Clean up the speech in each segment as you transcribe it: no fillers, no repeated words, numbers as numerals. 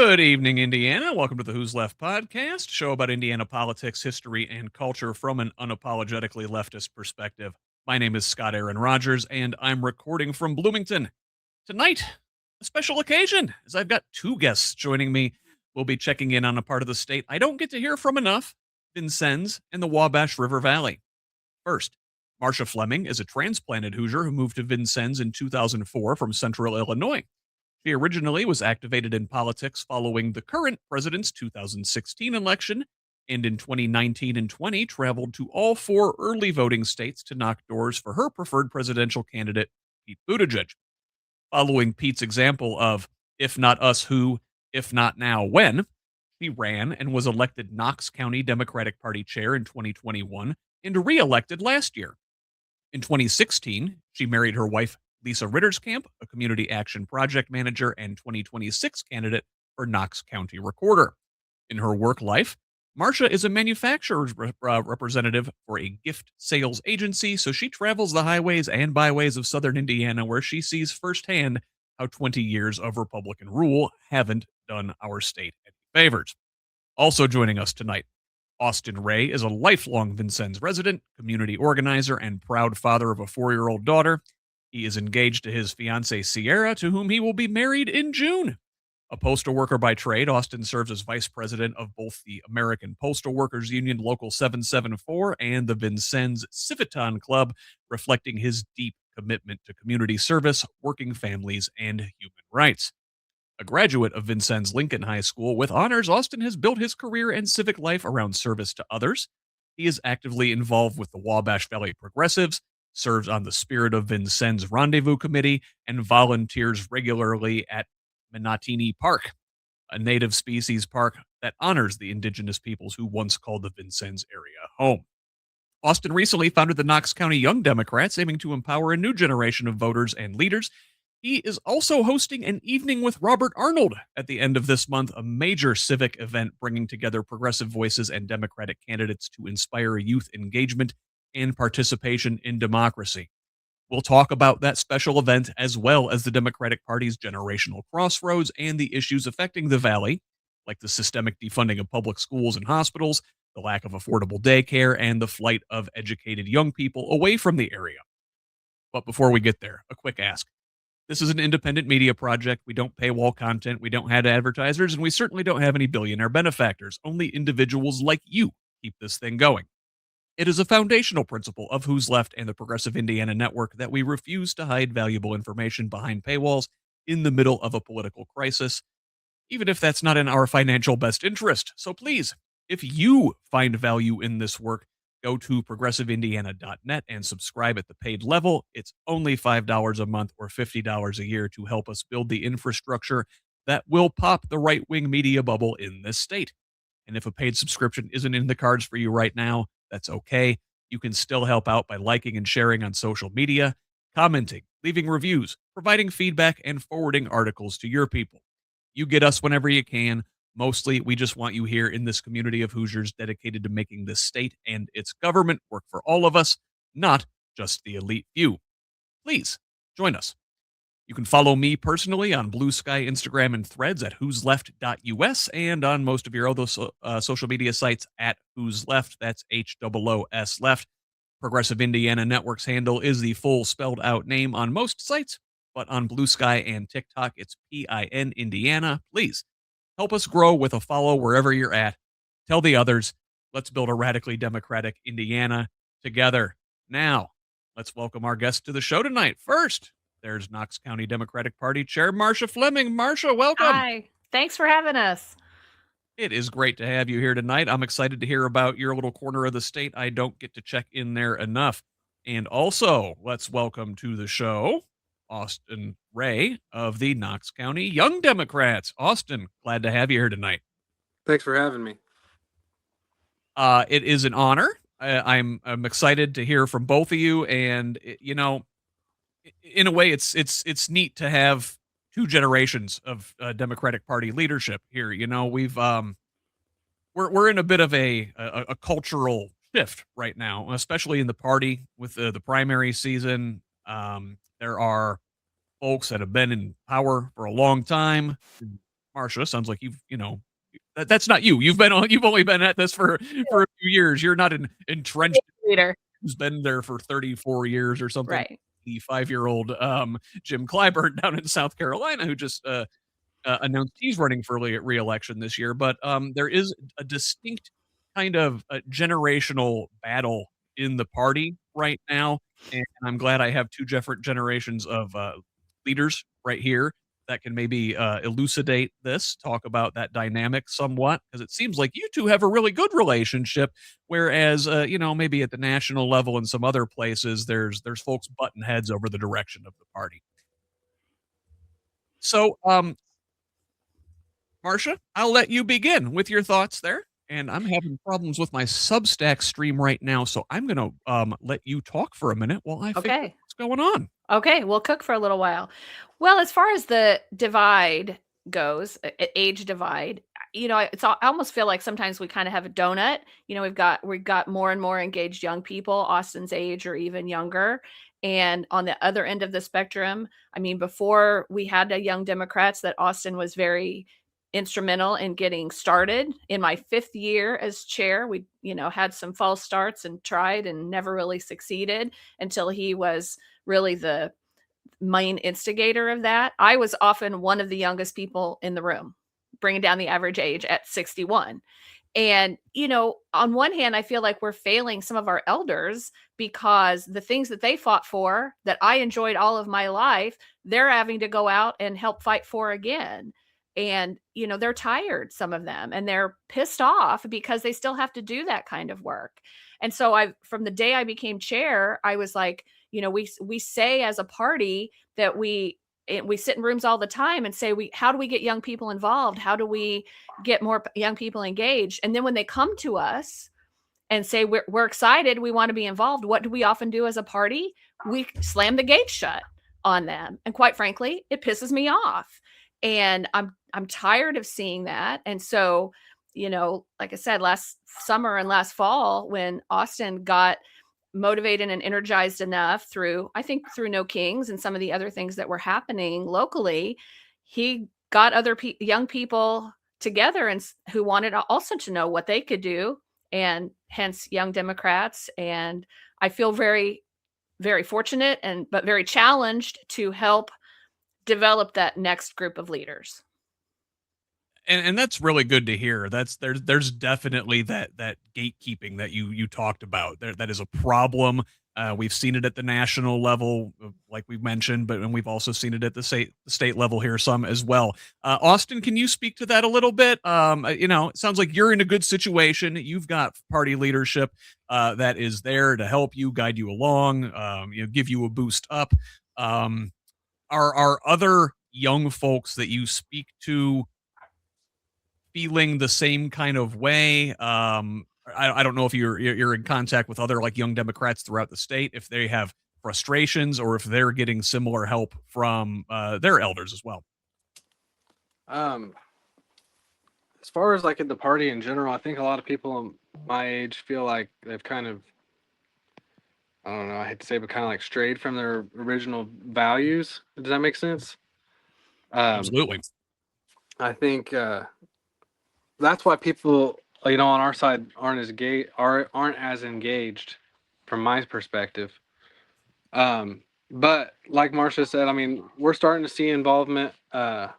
Good evening, Indiana. Welcome to the Who's Left podcast, show about Indiana politics, history, and culture from an unapologetically leftist perspective. My name is Scott Aaron Rogers, and I'm recording from Bloomington. Tonight, a special occasion, as I've got two guests joining me. We'll be checking in on a part of the state I don't get to hear from enough, Vincennes and the Wabash River Valley. First, Marsha Fleming is a transplanted Hoosier who moved to Vincennes in 2004 from central Illinois. She originally was activated in politics following the current president's 2016 election, and in 2019 and 20 traveled to all four early voting states to knock doors for her preferred presidential candidate, Pete Buttigieg. Following Pete's example of, if not us, who, if not now, when, she ran and was elected Knox County Democratic Party chair in 2021 and re-elected last year. In 2016, she married her wife, Lisa Ritterskamp, a community action project manager and 2026 candidate for Knox County Recorder. In her work life, Marsha is a manufacturer's representative for a gift sales agency, so she travels the highways and byways of southern Indiana where she sees firsthand how 20 years of Republican rule haven't done our state any favors. Also joining us tonight, Austin Ray is a lifelong Vincennes resident, community organizer, and proud father of a 4-year-old daughter. He is engaged to his fiancée Sierra, to whom he will be married in June. A postal worker by trade, Austin serves as vice president of both the American Postal Workers Union Local 774 and the Vincennes Civitan Club, reflecting his deep commitment to community service, working families, and human rights. A graduate of Vincennes Lincoln High School with honors, Austin has built his career and civic life around service to others. He is actively involved with the Wabash Valley Progressives, serves on the Spirit of Vincennes Rendezvous Committee, and volunteers regularly at Minatini Park, a native species park that honors the indigenous peoples who once called the Vincennes area home. Austin recently founded the Knox County Young Democrats, aiming to empower a new generation of voters and leaders. He is also hosting an evening with Robert Arnold at the end of this month, a major civic event bringing together progressive voices and Democratic candidates to inspire youth engagement and participation in democracy. We'll talk about that special event as well as the Democratic Party's generational crossroads and the issues affecting the Valley, like the systemic defunding of public schools and hospitals, the lack of affordable daycare, and the flight of educated young people away from the area. But before we get there, a quick ask. This is an independent media project. We don't paywall content, we don't have advertisers, and we certainly don't have any billionaire benefactors. Only individuals like you keep this thing going. It is a foundational principle of Who's Left and the Progressive Indiana Network that we refuse to hide valuable information behind paywalls in the middle of a political crisis, even if that's not in our financial best interest. So please, if you find value in this work, go to progressiveindiana.net and subscribe at the paid level. It's only $5 a month or $50 a year to help us build the infrastructure that will pop the right-wing media bubble in this state. And if a paid subscription isn't in the cards for you right now, that's okay. You can still help out by liking and sharing on social media, commenting, leaving reviews, providing feedback, and forwarding articles to your people. You get us whenever you can. Mostly, we just want you here in this community of Hoosiers dedicated to making this state and its government work for all of us, not just the elite few. Please join us. You can follow me personally on Blue Sky, Instagram, and Threads at whosleft.us and on most of your other social media sites at Who's Left. That's HOOS Left. Progressive Indiana Network's handle is the full spelled out name on most sites, but on Blue Sky and TikTok, it's PIN Indiana. Please help us grow with a follow wherever you're at. Tell the others. Let's build a radically democratic Indiana together. Now, let's welcome our guest to the show tonight. First, there's Knox County Democratic Party Chair Marsha Fleming. Marsha, welcome. Hi. Thanks for having us. It is great to have you here tonight. I'm excited to hear about your little corner of the state. I don't get to check in there enough. And also, let's welcome to the show Austin Ray of the Knox County Young Democrats. Austin, glad to have you here tonight. Thanks for having me. It is an honor. I'm excited to hear from both of you, and in a way, it's neat to have two generations of Democratic Party leadership here. We're in a bit of a cultural shift right now, especially in the party with the primary season. There are folks that have been in power for a long time, Marsha, sounds like that's not you. You've only been at this for a few years. You're not an entrenched Leader. who's been there for 34 years or something. Right. The 5-year-old Jim Clyburn down in South Carolina who just announced he's running for re-election this year. But there is a distinct kind of generational battle in the party right now, and I'm glad I have two different generations of leaders right here that can maybe elucidate this, talk about that dynamic somewhat, because it seems like you two have a really good relationship, whereas maybe at the national level and some other places, there's folks butting heads over the direction of the party. So, Marsha, I'll let you begin with your thoughts there. And I'm having problems with my Substack stream right now, so I'm going to let you talk for a minute while I figure out Okay. what's going on. Okay. We'll cook for a little while. Well, as far as the divide goes, age divide, I almost feel like sometimes we kind of have a donut. We've got more and more engaged young people, Austin's age or even younger. And on the other end of the spectrum, I mean, before we had the young Democrats, that Austin was very instrumental in getting started. In my 5th year as chair, we, had some false starts and tried and never really succeeded until he was really the main instigator of that. I was often one of the youngest people in the room, bringing down the average age at 61. And, on one hand, I feel like we're failing some of our elders because the things that they fought for that I enjoyed all of my life, they're having to go out and help fight for again. And, they're tired, some of them, and they're pissed off because they still have to do that kind of work. And so from the day I became chair, I was like, we say as a party that we sit in rooms all the time and say, how do we get young people involved? How do we get more young people engaged? And then when they come to us and say, we're excited, we want to be involved, what do we often do as a party? We slam the gate shut on them. And quite frankly, it pisses me off. And I'm tired of seeing that. And so, like I said, last summer and last fall, when Austin got motivated and energized enough through No Kings and some of the other things that were happening locally, he got other young people together and who wanted also to know what they could do, and hence Young Democrats. And I feel very, very fortunate but very challenged to help develop that next group of leaders. And that's really good to hear. There's definitely that gatekeeping that you talked about. That is a problem. We've seen it at the national level, like we've mentioned, and we've also seen it at the state level here some as well. Austin, can you speak to that a little bit? It sounds like you're in a good situation. You've got party leadership that is there to help you, guide you along, give you a boost up. Are other young folks that you speak to feeling the same kind of way? I don't know if you're in contact with other like young Democrats throughout the state, if they have frustrations or if they're getting similar help from their elders as well. As far as like in the party in general, I think a lot of people my age feel like they've kind of, I don't know, I hate to say, but kind of like strayed from their original values. Does that make sense? Absolutely. I think that's why people, on our side aren't as engaged from my perspective. But like Marsha said, I mean, we're starting to see involvement. At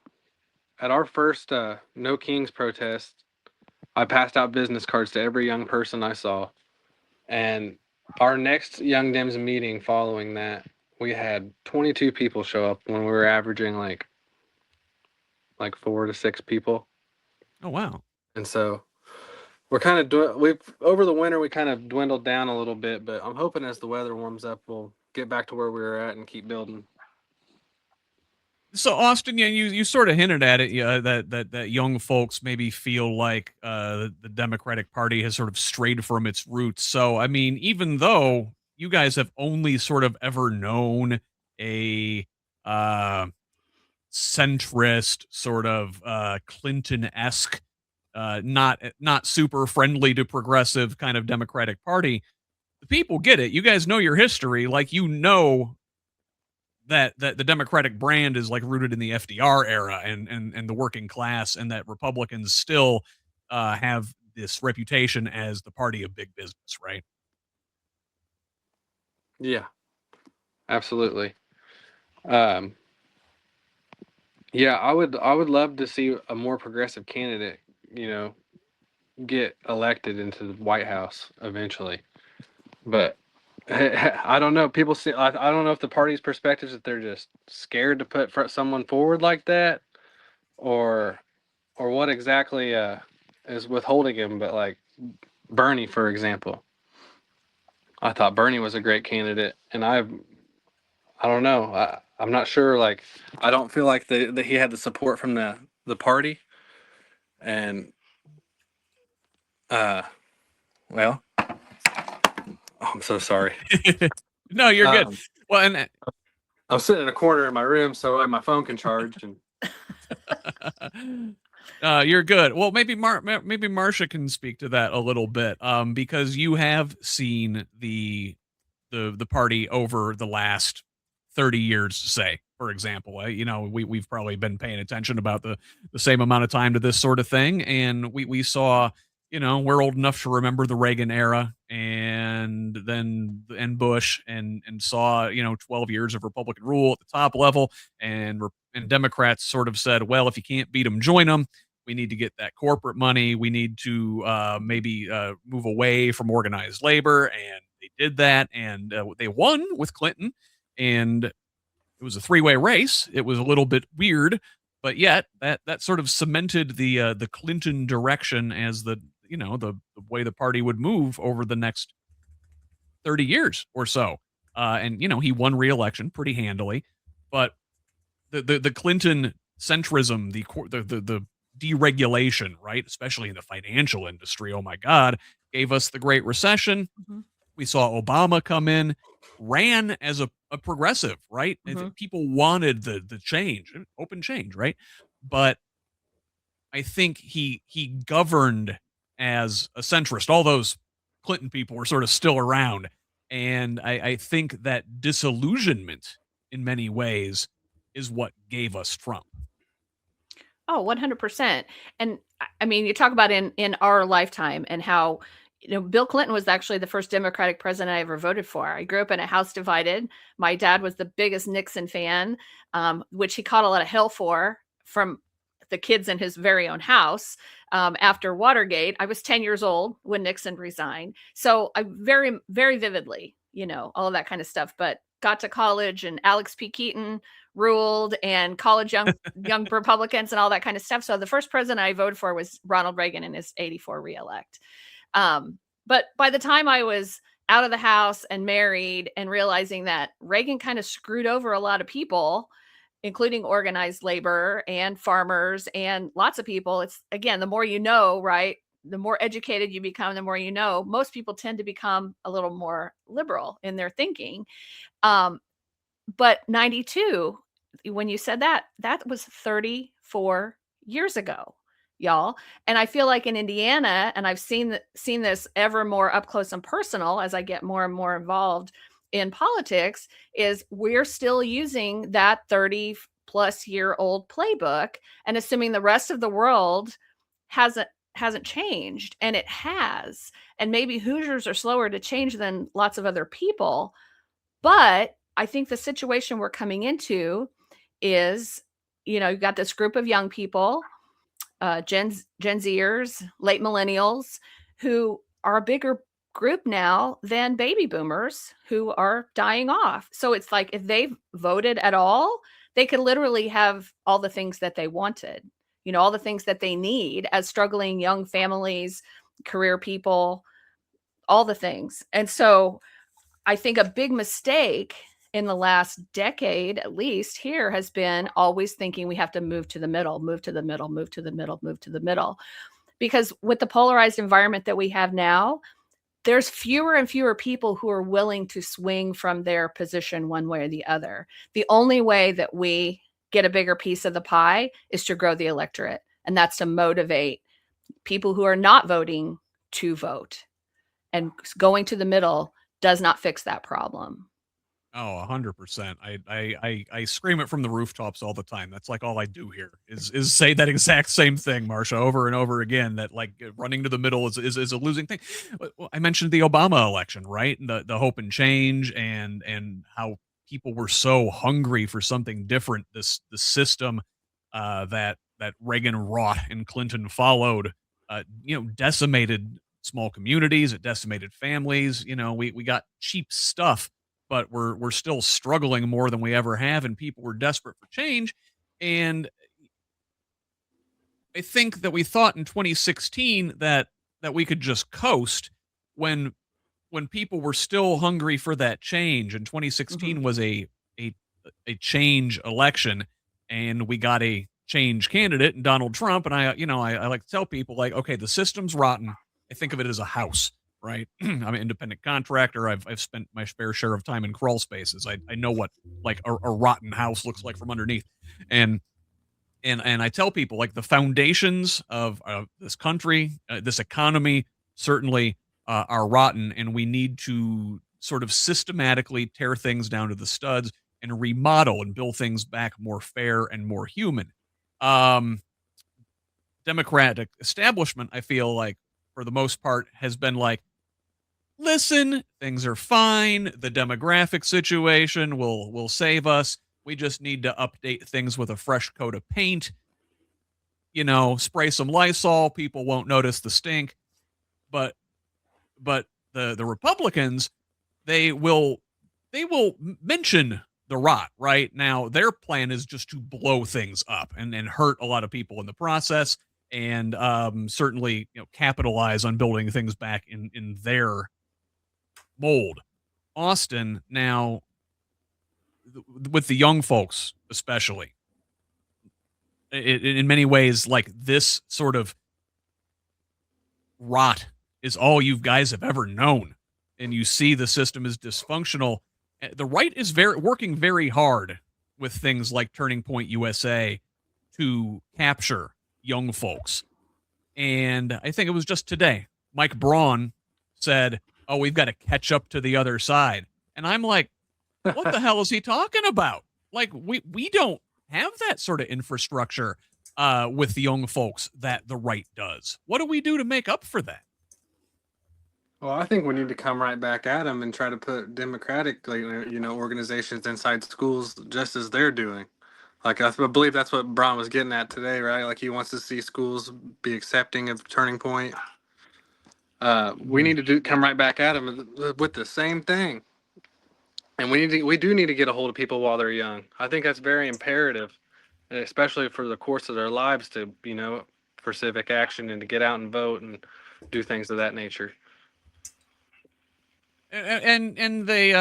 our first No Kings protest, I passed out business cards to every young person I saw. And our next Young Dems meeting following that, we had 22 people show up when we were averaging like 4 to 6 people. Oh, wow. And so we're kind of we've over the winter we kind of dwindled down a little bit, but I'm hoping as the weather warms up we'll get back to where we were at and keep building. So Austin, you sort of hinted at it, that young folks maybe feel like the Democratic Party has sort of strayed from its roots. So I mean, even though you guys have only sort of ever known a centrist sort of Clinton-esque, not super friendly to progressive kind of Democratic Party, the people get it. You guys know your history, like that the Democratic brand is like rooted in the FDR era and the working class, and that Republicans still have this reputation as the party of big business, right? Yeah, absolutely. Um, yeah, I would love to see a more progressive candidate, you know, get elected into the White House eventually. But I don't know. People see. I don't know if the party's perspective is that they're just scared to put someone forward like that, or what exactly is withholding him. But like Bernie, for example, I thought Bernie was a great candidate, and I don't know. I'm not sure. Like I don't feel like that he had the support from the party, and uh, well, oh, I'm so sorry. No, you're good. Um, Well, and I'm sitting in a corner in my room so my phone can charge. And you're good. Well, maybe maybe Marsha can speak to that a little bit, because you have seen the party over the last 30 years, say, for example. You know, we've probably been paying attention about the same amount of time to this sort of thing, and we saw, you know, we're old enough to remember the Reagan era, and Bush, and saw, you know, 12 years of Republican rule at the top level, and Democrats sort of said, well, if you can't beat them, join them. We need to get that corporate money. We need to maybe move away from organized labor, and they did that, and they won with Clinton, and it was a three-way race. It was a little bit weird, but yet that sort of cemented the Clinton direction as the, you know, the way the party would move over the next 30 years or so. And you know, he won re-election pretty handily, but the Clinton centrism, the deregulation, right, especially in the financial industry, oh my God, gave us the Great Recession. Mhm. We saw Obama come in, ran as a progressive, right? I Mhm. think people wanted the change, open change, right? But I think he governed as a centrist. All those Clinton people were sort of still around, and I think that disillusionment in many ways is what gave us Trump. Oh, 100%. And I mean, you talk about in our lifetime and how, you know, Bill Clinton was actually the first Democratic president I ever voted for. I grew up in a house divided. My dad was the biggest Nixon fan, which he caught a lot of hell for from the kids in his very own house. After Watergate, I was 10 years old when Nixon resigned. So I very, very vividly, you know, all of that kind of stuff. But got to college and Alex P. Keaton ruled, and college young Republicans and all that kind of stuff. So the first president I voted for was Ronald Reagan in his 84 reelect. But by the time I was out of the house and married and realizing that Reagan kind of screwed over a lot of people, including organized labor and farmers and lots of people, it's, again, the more you know, right? The more educated you become, the more you know. Most people tend to become a little more liberal in their thinking. But 92, when you said that, that was 34 years ago, y'all. And I feel like in Indiana, and I've seen this ever more up close and personal as I get more and more involved in politics, is we're still using that 30 plus year old playbook and assuming the rest of the world hasn't changed, and it has. And maybe Hoosiers are slower to change than lots of other people, but I think the situation we're coming into is, you know, you've got this group of young people, Gen Zers, late millennials, who are a bigger group now than baby boomers who are dying off. So it's like if they voted at all, they could literally have all the things that they wanted, you know, all the things that they need as struggling young families, career people, all the things. And so I think a big mistake in the last decade, at least here, has been always thinking we have to move to the middle, move to the middle, move to the middle, move to the middle. Because with the polarized environment that we have now, there's fewer and fewer people who are willing to swing from their position one way or the other. The only way that we get a bigger piece of the pie is to grow the electorate. And that's to motivate people who are not voting to vote. And going to the middle does not fix that problem. Oh, 100%. I scream it from the rooftops all the time. That's like all I do here is say that exact same thing, Marsha, over and over again. That like running to the middle is a losing thing. Well, I mentioned the Obama election, right? And the hope and change, and how people were so hungry for something different. The system that Reagan wrought and Clinton followed, decimated small communities. It decimated families. We got cheap stuff, but we're still struggling more than we ever have, and people were desperate for change. And I think that we thought in 2016 that we could just coast when people were still hungry for that change. And Mhm. 2016 was a a change election, and we got a change candidate in Donald Trump. And I like to tell people, like, okay, the system's rotten. I think of it as a house, right? I'm an independent contractor. I've spent my fair share of time in crawl spaces. I know what like a rotten house looks like from underneath. And I tell people, like, the foundations of this country, this economy, certainly are rotten, and we need to sort of systematically tear things down to the studs and remodel and build things back more fair and more human. Um, Democratic establishment, I feel like, for the most part, has been like, listen, things are fine. The demographic situation will save us. We just need to update things with a fresh coat of paint. Spray some Lysol, people won't notice the stink. But the Republicans, they will mention the rot. Right now, their plan is just to blow things up and hurt a lot of people in the process, and certainly capitalize on building things back in their mold. Austin now, with the young folks especially, in many ways, like, this sort of rot is all you guys have ever known, and you see the system is dysfunctional. The right is working very hard with things like Turning Point USA to capture young folks. And I think it was just today, Mike Braun said, "Oh, we've got to catch up to the other side." And I'm like, what the hell is he talking about? Like, we don't have that sort of infrastructure with the young folks that the right does. What do we do to make up for that? Well, I think we need to come right back at them and try to put democratic, like, organizations inside schools just as they're doing. Like, I believe that's what Braun was getting at today, right? Like, he wants to see schools be accepting of Turning Point. We Mhm. need to come right back at them with the same thing, and we do need to get a hold of people while they're young. I think that's very imperative, especially for the course of their lives, to for civic action and to get out and vote and do things of that nature. And they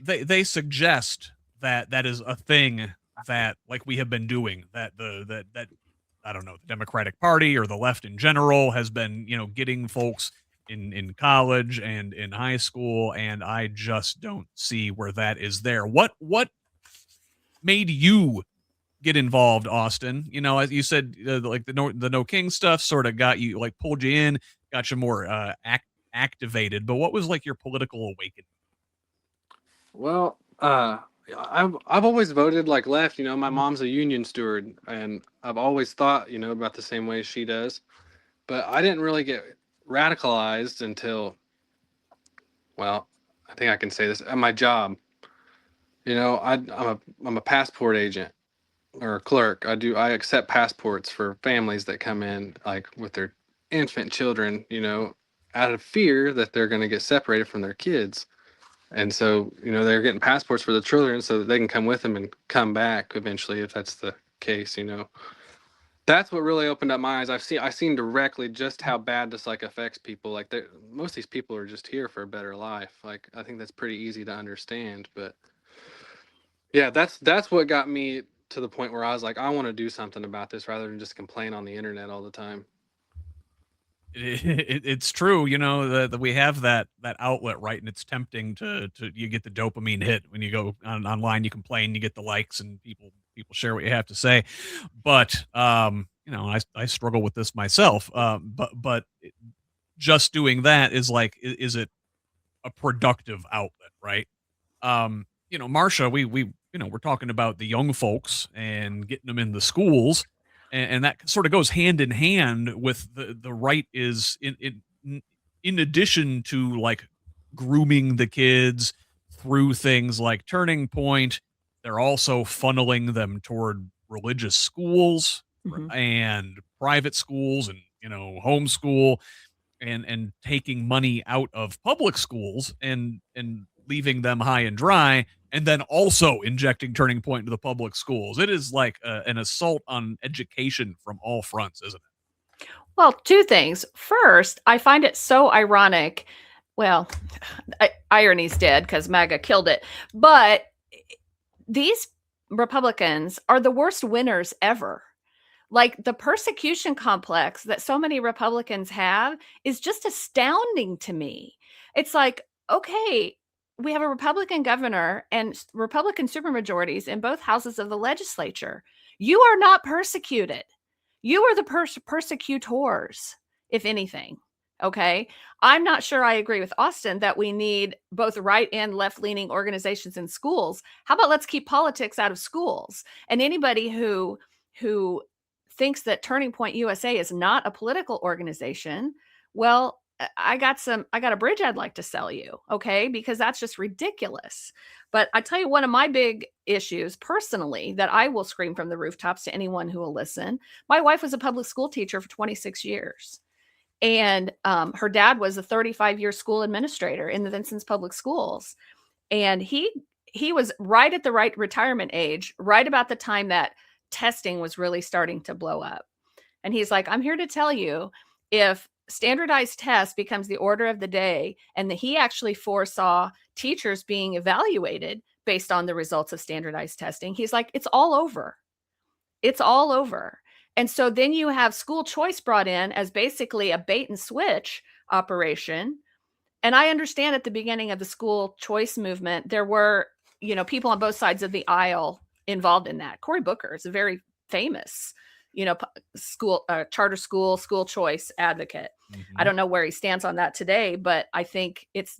they suggest that that is a thing that, like, we have been doing, that that I don't know, the Democratic Party or the left in general has been, getting folks in college and in high school, and I just don't see where that is there. What made you get involved, Austin? As you said, like, the no king stuff sort of got you, like, pulled you in, got you more activated. But what was, like, your political awakening? Well, I've always voted like left. My mom's a union steward, and I've always thought about the same way she does. But I didn't really get radicalized until, well, I think I can say this at my job. I'm a passport agent or a clerk. I accept passports for families that come in, like, with their infant children. Out of fear that they're going to get separated from their kids. And so, they're getting passports for the children so that they can come with them and come back eventually, if that's the case. That's what really opened up my eyes. I've seen directly just how bad this, like, affects people. Like, most of these people are just here for a better life. Like, I think that's pretty easy to understand. But yeah, that's what got me to the point where I was like, I want to do something about this rather than just complain on the internet all the time. It's true, that we have that outlet, right? And it's tempting to you get the dopamine hit when you go online, you complain, you get the likes, and people share what you have to say. But I struggle with this myself. But just doing that is like, is it a productive outlet, right? Marsha, we're talking about the young folks and getting them in the schools, and that sort of goes hand in hand with the right is in addition to like grooming the kids through things like Turning Point, they're also funneling them toward religious schools Mhm. and private schools and homeschool and taking money out of public schools and leaving them high and dry, and then also injecting Turning Point into the public schools. It is like an assault on education from all fronts, isn't it? Well, two things. First, I find it so ironic. Well, irony's dead because MAGA killed it. But these Republicans are the worst winners ever. Like the persecution complex that so many Republicans have is just astounding to me. It's like, okay, we have a Republican governor and Republican supermajorities in both houses of the legislature. You are not persecuted. You are the persecutors, if anything. Okay. I'm not sure I agree with Austin that we need both right and left leaning organizations in schools. How about let's keep politics out of schools? And anybody who thinks that Turning Point USA is not a political organization, well, I got a bridge I'd like to sell you, okay? Because that's just ridiculous. But I tell you, one of my big issues personally that I will scream from the rooftops to anyone who will listen. My wife was a public school teacher for 26 years. And her dad was a 35-year school administrator in the Vincennes public schools. And he was right at the right retirement age, right about the time that testing was really starting to blow up. And he's like, I'm here to tell you, if standardized tests becomes the order of the day, and that he actually foresaw teachers being evaluated based on the results of standardized testing, he's like, it's all over. It's all over. And so then you have school choice brought in as basically a bait and switch operation. And I understand at the beginning of the school choice movement, there were, people on both sides of the aisle involved in that. Cory Booker is a very famous, school charter school choice advocate. Mm-hmm. I don't know where he stands on that today, but I think it's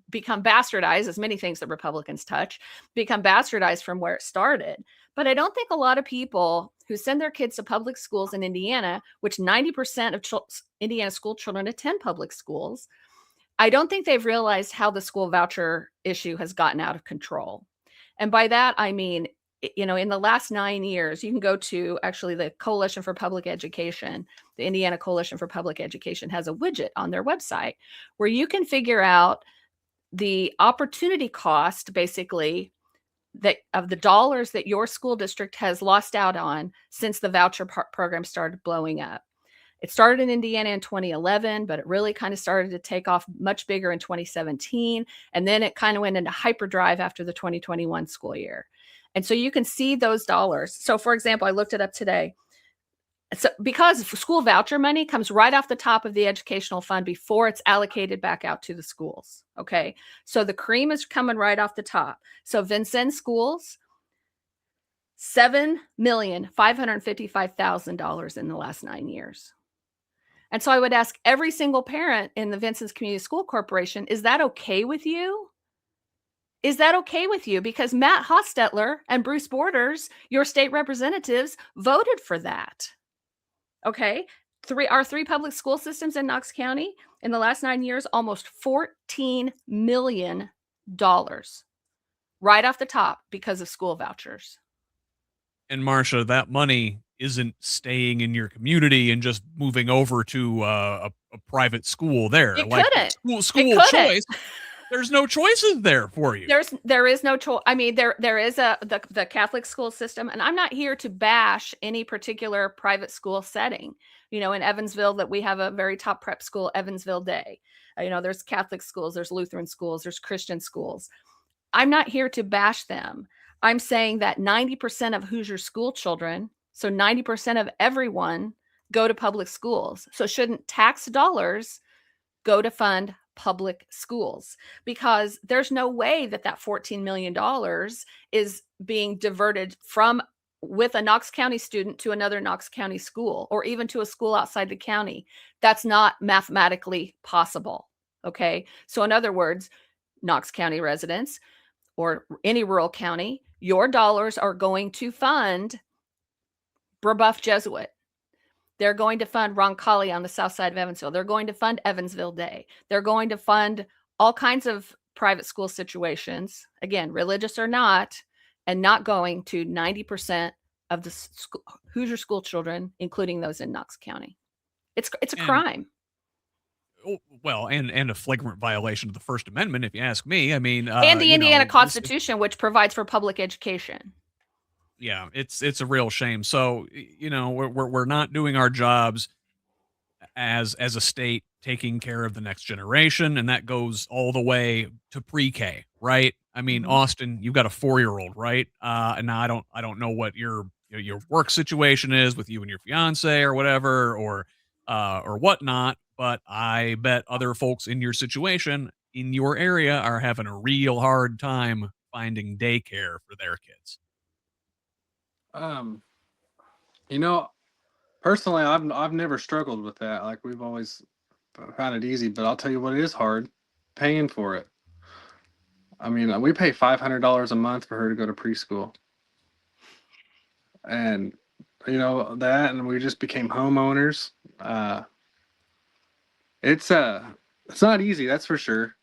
become bastardized, as many things that Republicans touch become bastardized from where it started. But I don't think a lot of people who send their kids to public schools in Indiana, which 90% of Indiana school children attend public schools, I don't think they've realized how the school voucher issue has gotten out of control. And by that, I mean, in the last 9 years, you can go to actually the Coalition for Public Education, the Indiana Coalition for Public Education has a widget on their website where you can figure out the opportunity cost, basically, that of the dollars that your school district has lost out on since the voucher program started blowing up. It started in Indiana in 2011, but it really kind of started to take off much bigger in 2017. And then it kind of went into hyperdrive after the 2021 school year. And so you can see those dollars. So for example, I looked it up today. So because school voucher money comes right off the top of the educational fund before it's allocated back out to the schools. Okay. So the cream is coming right off the top. So Vincennes schools, $7,555,000 in the last 9 years. And so I would ask every single parent in the Vincennes Community School Corporation, is that okay with you? Is that okay with you? Because Matt Hostetler and Bruce Borders, your state representatives, voted for that. Okay. Our three public school systems in Knox County in the last 9 years, almost $14 million right off the top because of school vouchers. And Marsha, that money isn't staying in your community and just moving over to a private school there. It like couldn't. School choice. There's no choices there for you. There is no choice. I mean, there is the Catholic school system, and I'm not here to bash any particular private school setting. In Evansville, that we have a very top prep school, Evansville Day. There's Catholic schools, there's Lutheran schools, there's Christian schools. I'm not here to bash them. I'm saying that 90% of Hoosier school children, so 90% of everyone, go to public schools. So shouldn't tax dollars go to fund public schools? Because there's no way that $14 million is being diverted with a Knox County student to another Knox County school, or even to a school outside the county. That's not mathematically possible. Okay. So in other words, Knox County residents or any rural county, your dollars are going to fund Brebeuf Jesuit. They're going to fund Roncalli on the south side of Evansville. They're going to fund Evansville Day. They're going to fund all kinds of private school situations, again, religious or not, and not going to 90% of the Hoosier school children, including those in Knox County. It's a crime. Well, and a flagrant violation of the First Amendment, if you ask me. I mean, and the Indiana Constitution, which provides for public education. Yeah, it's a real shame. So, we're not doing our jobs as a state, taking care of the next generation, and that goes all the way to pre-K, right? I mean, Austin, you've got a 4-year-old, right? And now I don't know what your work situation is with you and your fiance or whatever, or whatnot, but I bet other folks in your situation in your area are having a real hard time finding daycare for their kids. Personally, I've never struggled with that. Like, we've always found it easy, but I'll tell you what is hard: paying for it. I mean, we pay $500 a month for her to go to preschool, and that, and we just became homeowners. It's not easy, that's for sure.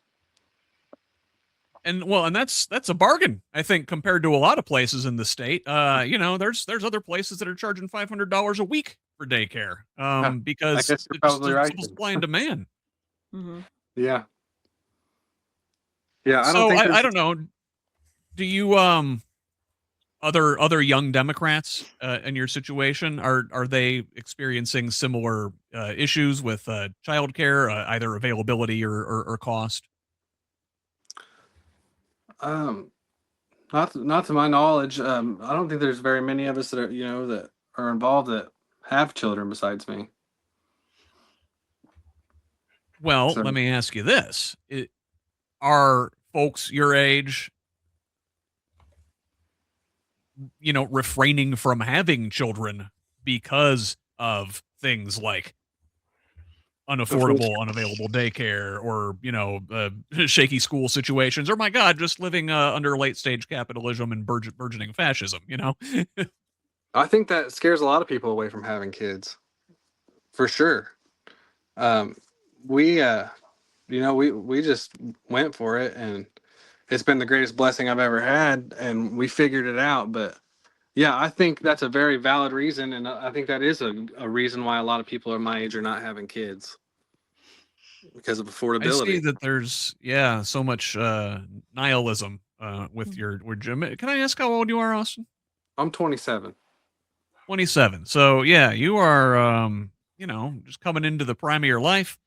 And that's a bargain, I think, compared to a lot of places in the state. There's other places that are charging $500 a week for daycare, because it's probably right. Supply and demand. Yeah. Yeah. I don't know. Do you other young Democrats in your situation, are they experiencing similar issues with childcare, either availability or cost? Not to my knowledge. I don't think there's very many of us that are that are involved that have children besides me. Well, let me ask you this: are folks your age, refraining from having children because of things like unaffordable, unavailable daycare, or shaky school situations, or my God, just living under late stage capitalism and burgeoning fascism? I think that scares a lot of people away from having kids, for sure. We just went for it, and it's been the greatest blessing I've ever had, and we figured it out. But yeah, I think that's a very valid reason, and I think that is a reason why a lot of people are my age are not having kids, because of affordability. I see that there's so much nihilism with your Jim. Can I ask how old you are, Austin? I'm 27. 27. So yeah, you are just coming into the prime of your life,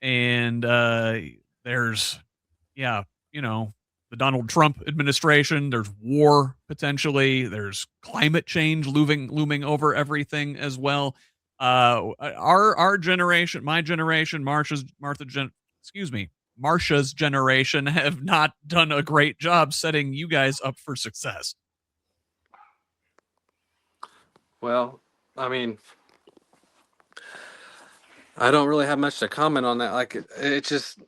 and there's the Donald Trump administration, there's war potentially, there's climate change looming over everything as well. Our generation, my generation, Marsha's generation have not done a great job setting you guys up for success. Well, I mean, I don't really have much to comment on that. Like, it just,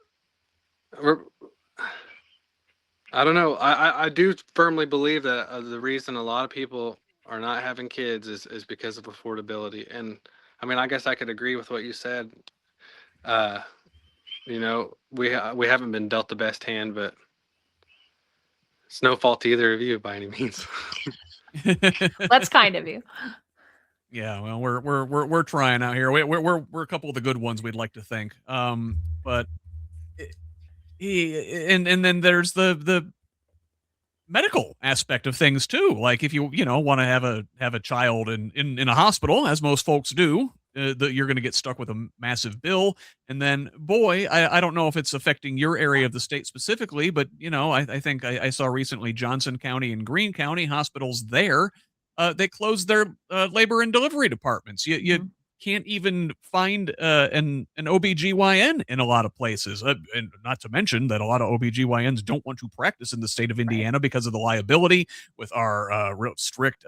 I don't know. I do firmly believe that the reason a lot of people are not having kids is because of affordability. And I mean, I guess I could agree with what you said. We haven't been dealt the best hand, but it's no fault to either of you by any means. That's kind of you. Yeah, well, we're trying out here. We're a couple of the good ones, we'd like to think. But and then there's the medical aspect of things too. Like, if you want to have a child in a hospital, as most folks do, you're going to get stuck with a massive bill. And then, boy, I don't know if it's affecting your area of the state specifically, but I think I saw recently Johnson County and Greene County hospitals there. They closed their labor and delivery departments. You can't even find an OBGYN in a lot of places. And not to mention that a lot of OBGYNs don't want to practice in the state of Indiana because of the liability with our real strict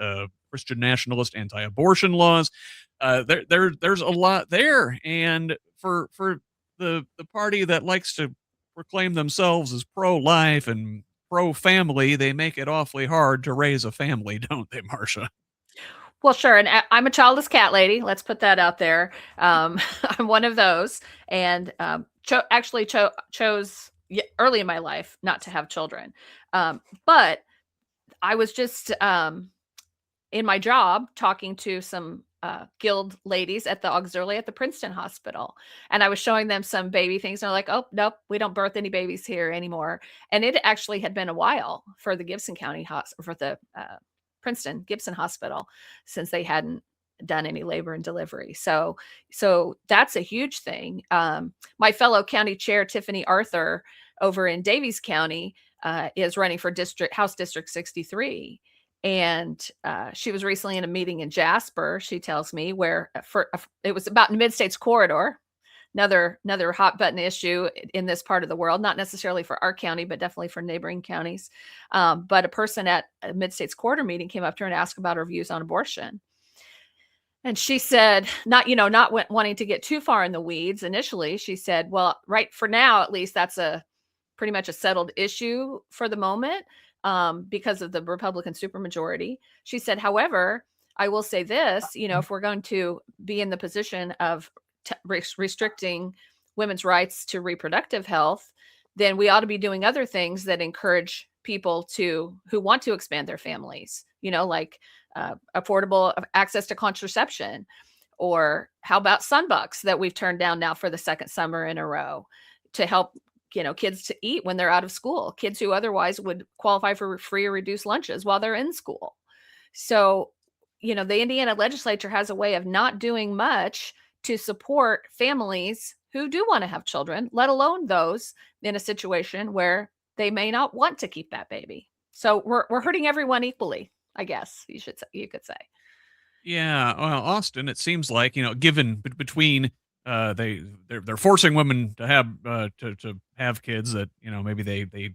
Christian nationalist anti-abortion laws. There's a lot there. And for the party that likes to proclaim themselves as pro-life and pro-family, they make it awfully hard to raise a family, don't they, Marsha? Well, sure. And I'm a childless cat lady. Let's put that out there. I'm one of those, and actually chose early in my life not to have children. But I was just in my job talking to some guild ladies at the auxiliary at the Princeton Hospital, and I was showing them some baby things. And they're like, "Oh, nope, we don't birth any babies here anymore." And it actually had been a while for the Gibson County hospital, for the Princeton Gibson Hospital, since they hadn't done any labor and delivery. So that's a huge thing. My fellow county chair, Tiffany Arthur, over in Davies County, is running for House District 63. And she was recently in a meeting in Jasper, she tells me, where it was about the Mid-States Corridor, another hot button issue in this part of the world, not necessarily for our county, but definitely for neighboring counties. But a person at a Mid-States Corridor meeting came up to her and asked about her views on abortion. And she said, not wanting to get too far in the weeds initially, she said, well, right for now, at least, that's pretty much a settled issue for the moment, because of the Republican supermajority. She said, however, I will say this, if we're going to be in the position of restricting women's rights to reproductive health, then we ought to be doing other things that encourage people who want to expand their families, like affordable access to contraception, or how about sunbucks that we've turned down now for the second summer in a row, to help kids to eat when they're out of school, kids who otherwise would qualify for free or reduced lunches while they're in school. So, the Indiana legislature has a way of not doing much to support families who do want to have children, let alone those in a situation where they may not want to keep that baby. So we're hurting everyone equally, I guess you could say. Yeah, well, Austin, it seems like, given between they're forcing women to have kids that, maybe they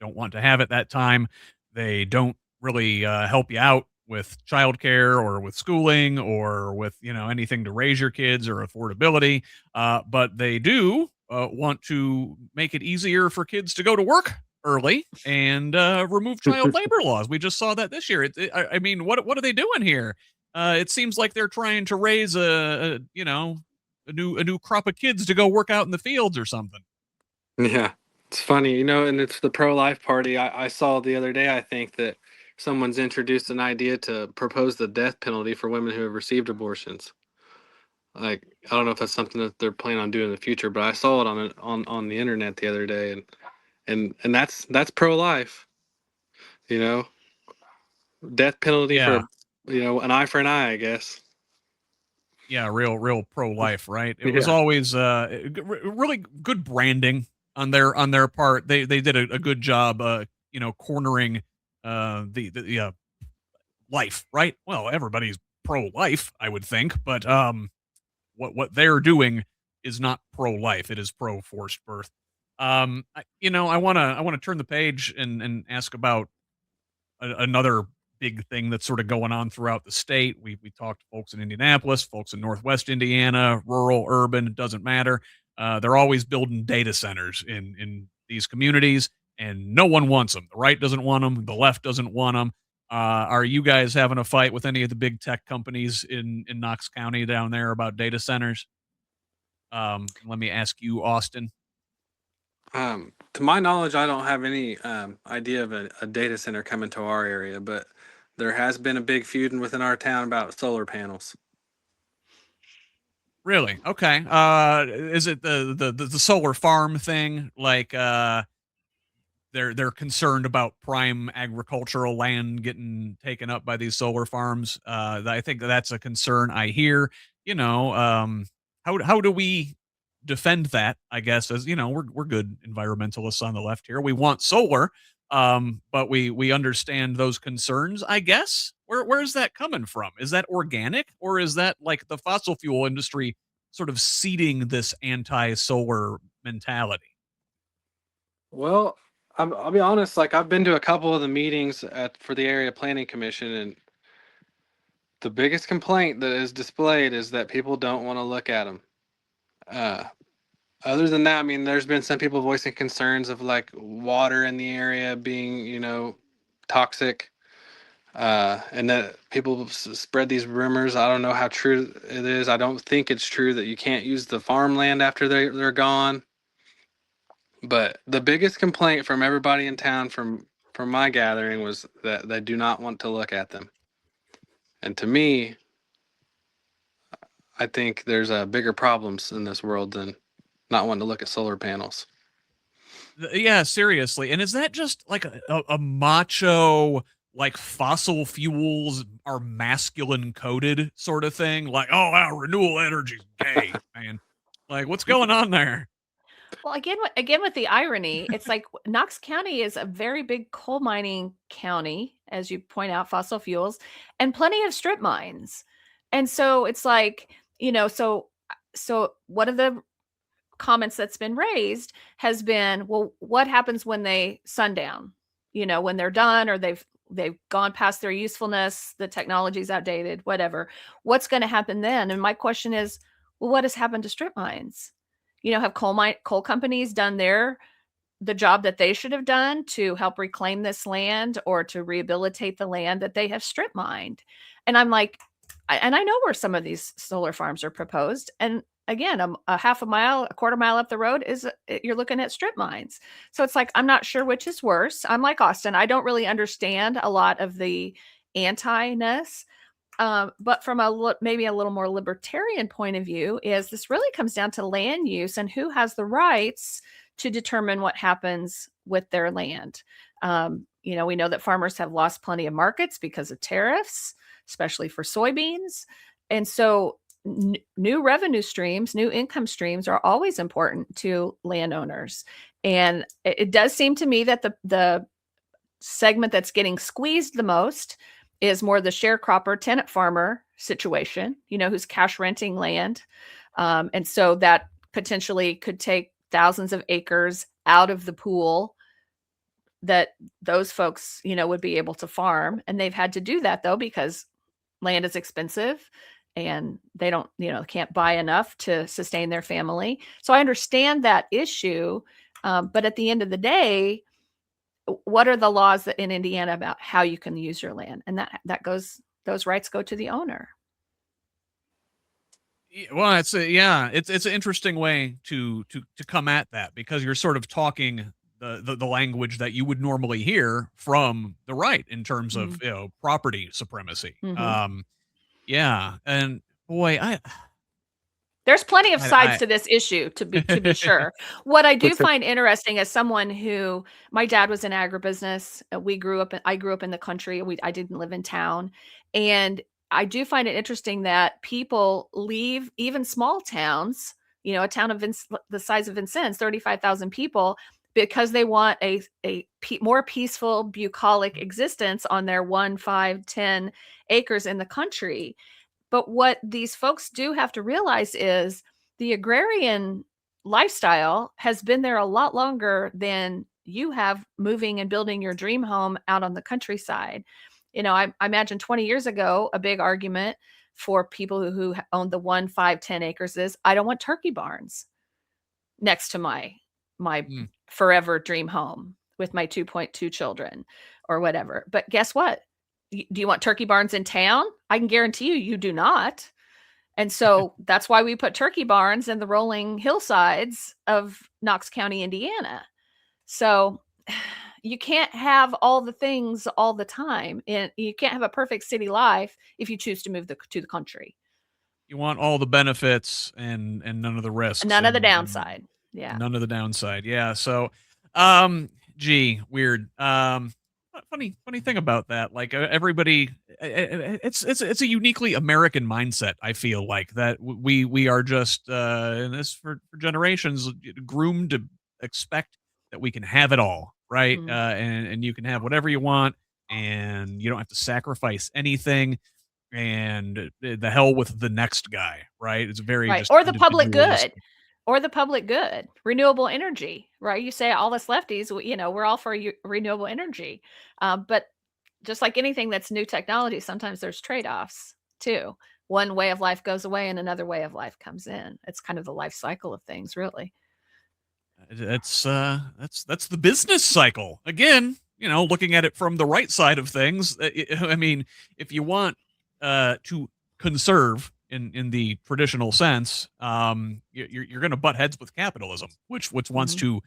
don't want to have at that time. They don't really help you out with childcare or with schooling or with, anything to raise your kids or affordability. But they do want to make it easier for kids to go to work early and remove child labor laws. We just saw that this year. I mean, what are they doing here? It seems like they're trying to raise a new crop of kids to go work out in the fields or something. Yeah, it's funny, and it's the pro-life party. I saw the other day, I think, that someone's introduced an idea to propose the death penalty for women who have received abortions. Like, I don't know if that's something that they're planning on doing in the future, but I saw it on the internet the other day, and that's pro-life, you know, death penalty Yeah. for an eye for an eye, I guess. Yeah, real pro-life, right? It was Yeah. always really good branding on their part. They did a good job, cornering the life, right? Well, everybody's pro-life, I would think, but what they're doing is not pro-life. It is pro-forced birth. I want to turn the page and ask about another big thing that's sort of going on throughout the state. We talked to folks in Indianapolis, folks in Northwest Indiana, rural, urban, it doesn't matter. They're always building data centers in these communities, and no one wants them. The right doesn't want them. The left doesn't want them. Are you guys having a fight with any of the big tech companies in Knox County down there about data centers? Let me ask you, Austin. To my knowledge, I don't have any idea of a data center coming to our area, but there has been a big feud within our town about solar panels. Really? Okay. Is it the solar farm thing? Like, they're concerned about prime agricultural land getting taken up by these solar farms. I think that's a concern I hear. How do we defend that? I guess, as we're good environmentalists on the left here. We want solar, but we understand those concerns. I guess where is that coming from? Is that organic, or is that like the fossil fuel industry sort of seeding this anti-solar mentality? Well, I'll be honest. Like, I've been to a couple of the meetings for the area planning commission, and the biggest complaint that is displayed is that people don't want to look at them. Uh, Other than that, I mean, there's been some people voicing concerns of like water in the area being, toxic, and that people spread these rumors. I don't know how true it is. I don't think it's true that you can't use the farmland after they're gone. But the biggest complaint from everybody in town, from my gathering, was that they do not want to look at them. And to me, I think there's bigger problems in this world than not wanting to look at solar panels. Yeah, seriously. And is that just like a macho, like fossil fuels are masculine coded sort of thing? Like, oh, wow, renewable energy's gay, man. Like, what's going on there? Well, again with the irony, it's like Knox County is a very big coal mining county, as you point out, fossil fuels, and plenty of strip mines. And so it's like, so one of the comments that's been raised has been, well, what happens when they sundown? When they're done, or they've gone past their usefulness, the technology's outdated, whatever. What's going to happen then? And my question is, well, what has happened to strip mines? Have coal companies done the job that they should have done to help reclaim this land or to rehabilitate the land that they have strip mined? And I'm like, and I know where some of these solar farms are proposed. And again, a half a mile, a quarter mile up the road you're looking at strip mines. So it's like, I'm not sure which is worse. I'm like Austin. I don't really understand a lot of the anti-ness. But from maybe a little more libertarian point of view, is this really comes down to land use and who has the rights to determine what happens with their land. We know that farmers have lost plenty of markets because of tariffs, especially for soybeans. And so new revenue streams, new income streams are always important to landowners. And it does seem to me that the segment that's getting squeezed the most is more the sharecropper tenant farmer situation, who's cash renting land. And so that potentially could take thousands of acres out of the pool that those folks, would be able to farm. And they've had to do that though, because land is expensive and they don't, can't buy enough to sustain their family. So I understand that issue. But at the end of the day, what are the laws in Indiana about how you can use your land? And those rights go to the owner. Well, it's an interesting way to come at that, because you're sort of talking the language that you would normally hear from the right in terms of property supremacy. Mm-hmm. Yeah, and boy, there's plenty of sides to this issue, to be sure. What I do find interesting, as someone who, my dad was in agribusiness. I grew up in the country. I didn't live in town. And I do find it interesting that people leave even small towns, a town of the size of Vincennes, 35,000 people, because they want a more peaceful, bucolic existence on their 1, 5, 10 acres in the country. But what these folks do have to realize is the agrarian lifestyle has been there a lot longer than you have moving and building your dream home out on the countryside. I imagine 20 years ago, a big argument for people who owned the 1, 5, 10 acres is, I don't want turkey barns next to my forever dream home with my 2.2 children or whatever. But guess what? Do you want turkey barns in town? I can guarantee you do not. And so that's why we put turkey barns in the rolling hillsides of Knox County, Indiana. So you can't have all the things all the time. And you can't have a perfect city life if you choose to move to the country. You want all the benefits and none of the risks. None of the downside. Yeah. None of the downside. Yeah. So, weird. Funny thing about that, like everybody, it's a uniquely American mindset. I feel like that we are just and this for generations groomed to expect that we can have it all, right? Mm. And you can have whatever you want, and you don't have to sacrifice anything. And the hell with the next guy, right? It's very right. just Or the public good. individualistic. Or the public good, renewable energy, right? You say all us lefties, we're all for renewable energy. But just like anything that's new technology, sometimes there's trade-offs too. One way of life goes away and another way of life comes in. It's kind of the life cycle of things, really. That's the business cycle. Again, looking at it from the right side of things. I mean, if you want to conserve in the traditional sense, you're going to butt heads with capitalism, which wants Mhm. to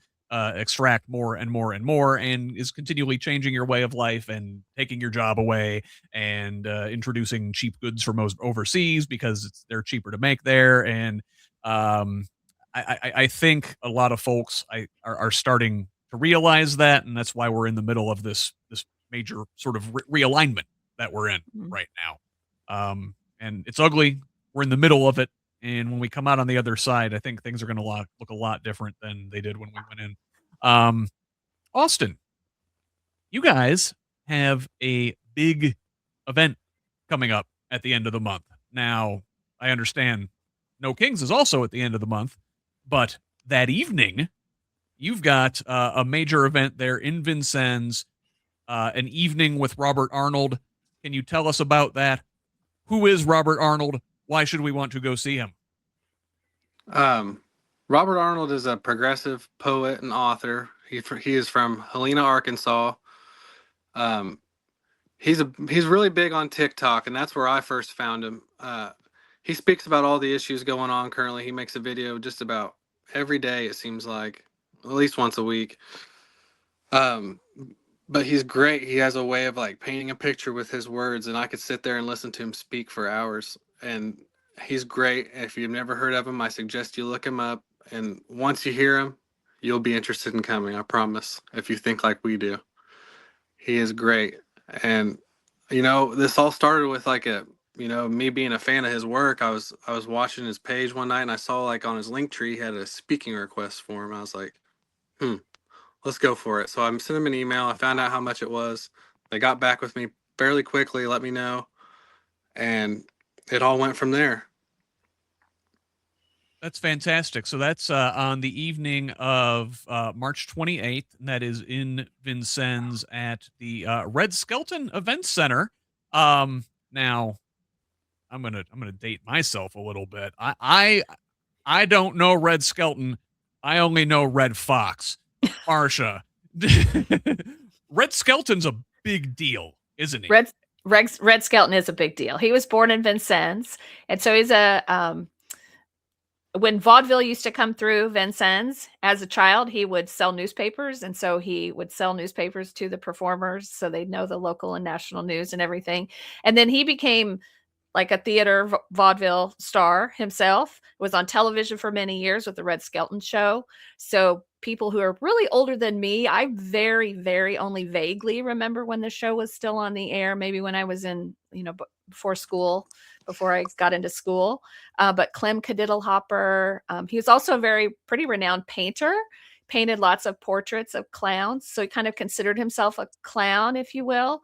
extract more and more and more, and is continually changing your way of life and taking your job away and introducing cheap goods from overseas because they're cheaper to make there. And um, I think a lot of folks are starting to realize that, and that's why we're in the middle of this major sort of realignment that we're in Mhm. right now. And it's ugly. We're in the middle of it, and when we come out on the other side, I think things are going to look a lot different than they did when we went in. Um, Austin, you guys have a big event coming up at the end of the month. Now, I understand No Kings is also at the end of the month, but that evening, you've got a major event there in Vincennes, an evening with Robert Arnold. Can you tell us about that? Who is Robert Arnold? Why should we want to go see him? Um, Robert Arnold is a progressive poet and author. He is from Helena, Arkansas. Um, he's really big on TikTok, and that's where I first found him. He speaks about all the issues going on currently. He makes a video just about every day. It seems like at least once a week. Um, but he's great. He has a way of like painting a picture with his words, and I could sit there and listen to him speak for hours. And he's great. If you've never heard of him, I suggest you look him up. And once you hear him, you'll be interested in coming. I promise. If you think like we do, he is great. And this all started with like me being a fan of his work. I was watching his page one night, and I saw like on his link tree he had a speaking request for him. I was like, hmm, let's go for it. So I sent them an email. I found out how much it was. They got back with me fairly quickly, let me know, and it all went from there. That's fantastic. So that's on the evening of March 28th, and that is in Vincennes at the Red Skelton Event Center. Now I'm gonna date myself a little bit. I don't know Red Skelton. I only know Red Fox. Marsha, Red Skelton's a big deal, isn't he? Red Skelton is a big deal. He was born in Vincennes, and so he's a when vaudeville used to come through Vincennes as a child, he would sell newspapers. And so he would sell newspapers to the performers so they'd know the local and national news and everything. And then he became like a theater vaudeville star himself, was on television for many years with the Red Skelton Show. So people who are really older than me, I very, very only vaguely remember when the show was still on the air, maybe when I was in, before I got into school. But Clem Cadiddlehopper, he was also a pretty renowned painter, painted lots of portraits of clowns. So he kind of considered himself a clown, if you will.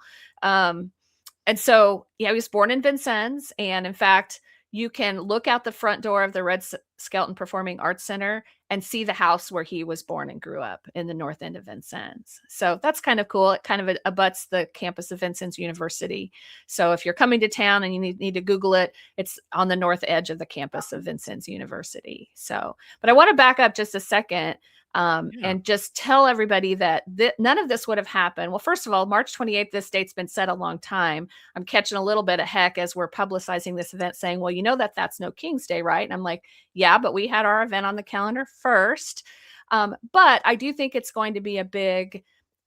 And so, yeah, he was born in Vincennes. And in fact, you can look out the front door of the Red Skelton Performing Arts Center and see the house where he was born and grew up in the north end of Vincennes. So that's kind of cool. It kind of abuts the campus of Vincennes University. So if you're coming to town and you need to Google it, it's on the north edge of the campus of Vincennes University. So, but I want to back up just a second. Yeah. And just tell everybody that none of this would have happened. Well, first of all, March 28th, this date's been set a long time. I'm catching a little bit of heck as we're publicizing this event saying, well, that's No King's Day, right? And I'm like, yeah, but we had our event on the calendar first. But I do think it's going to be a big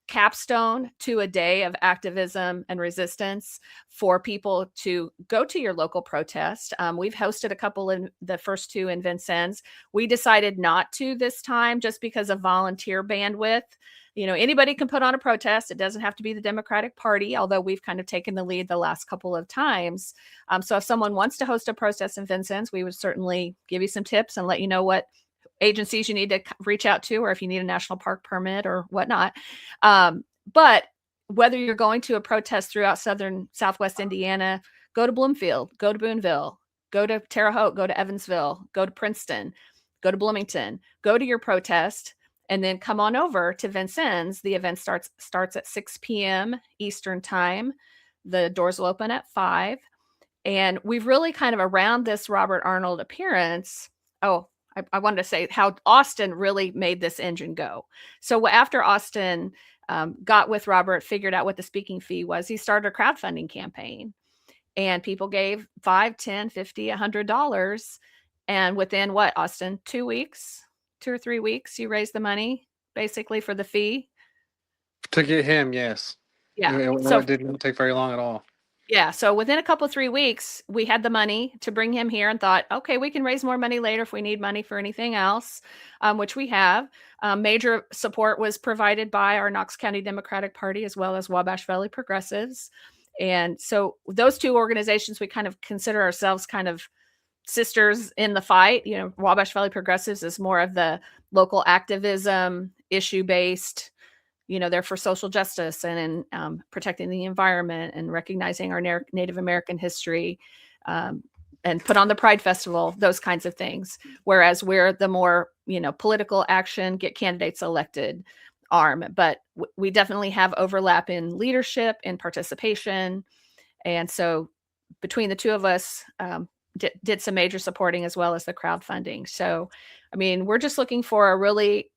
capstone to a day of activism and resistance for people to go to your local protest. We've hosted a couple in the first two in Vincennes. We decided not to this time just because of volunteer bandwidth. Anybody can put on a protest. It doesn't have to be the Democratic Party, although we've kind of taken the lead the last couple of times. So if someone wants to host a protest in Vincennes, we would certainly give you some tips and let you know what agencies you need to reach out to, or if you need a national park permit or whatnot. But whether you're going to a protest throughout southwest Indiana, go to Bloomfield, go to Boonville, go to Terre Haute, go to Evansville, go to Princeton, go to Bloomington, go to your protest, and then come on over to Vincennes. The event starts at 6 p.m. Eastern time. The doors will open at 5. And we've really kind of around this Robert Arnold appearance. Oh, I wanted to say how Austin really made this engine go. So after Austin got with Robert, figured out what the speaking fee was, he started a crowdfunding campaign, and people gave $5, $10, $50, $100. And within what, Austin, 2 weeks, 2 or 3 weeks, you raised the money basically for the fee. To get him, yes. Yeah. It didn't take very long at all. Yeah. So within a couple, 3 weeks, we had the money to bring him here and thought, okay, we can raise more money later if we need money for anything else, which we have. Major support was provided by our Knox County Democratic Party as well as Wabash Valley Progressives. And so those two organizations, we kind of consider ourselves kind of sisters in the fight. You know, Wabash Valley Progressives is more of the local activism, issue-based. You know, they're for social justice and protecting the environment and recognizing our Native American history, and put on the Pride Festival, those kinds of things. Whereas we're the more, you know, political action, get candidates elected arm. But we definitely have overlap in leadership and participation. And so between the two of us, did some major supporting as well as the crowdfunding. So, I mean, we're just looking for a really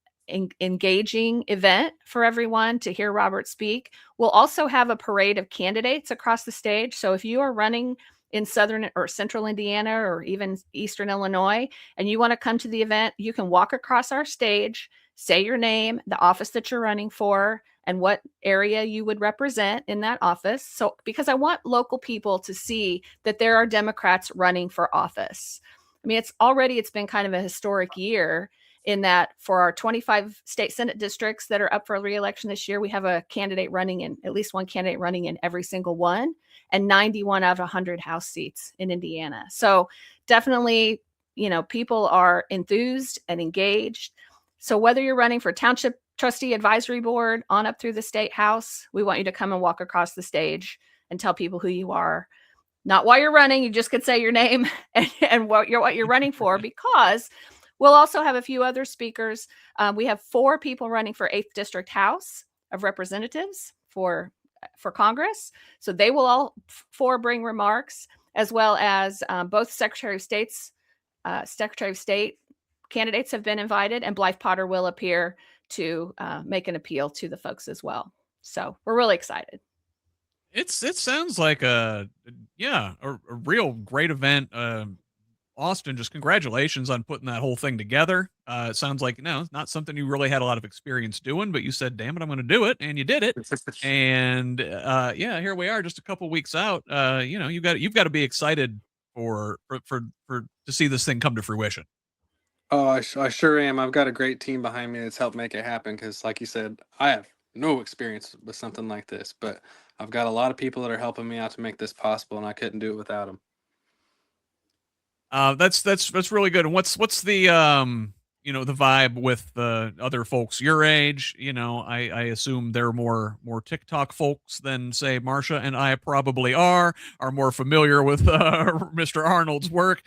engaging event for everyone to hear Robert speak. We'll also have a parade of candidates across the stage. So if you are running in southern or central Indiana or even eastern Illinois, and you want to come to the event, you can walk across our stage, say your name, the office that you're running for, and what area you would represent in that office. So, because I want local people to see that there are Democrats running for office. I mean, it's been kind of a historic year in that for our 25 state Senate districts that are up for re-election this year, we have a candidate running in, at least one candidate running in every single one, and 91 out of 100 House seats in Indiana. So definitely, you know, people are enthused and engaged. So whether you're running for Township Trustee Advisory Board on up through the State House, we want you to come and walk across the stage and tell people who you are. Not why you're running, you just could say your name and what you're running for, because we'll also have a few other speakers. We have 4 people running for 8th District House of Representatives for Congress. So they will all 4 bring remarks, as well as both Secretary of State candidates have been invited, and Blythe Potter will appear to make an appeal to the folks as well. So we're really excited. It sounds like a real great event. Austin, just congratulations on putting that whole thing together. It sounds like, it's not something you really had a lot of experience doing, but you said, damn it, I'm going to do it. And you did it. And here we are just a couple weeks out. You've got to be excited for to see this thing come to fruition. Oh, I sure am. I've got a great team behind me that's helped make it happen. Because like you said, I have no experience with something like this, but I've got a lot of people that are helping me out to make this possible, and I couldn't do it without them. That's really good. And what's the the vibe with the other folks your age? I assume they're more TikTok folks than say Marsha and I probably are more familiar with Mr. Arnold's work.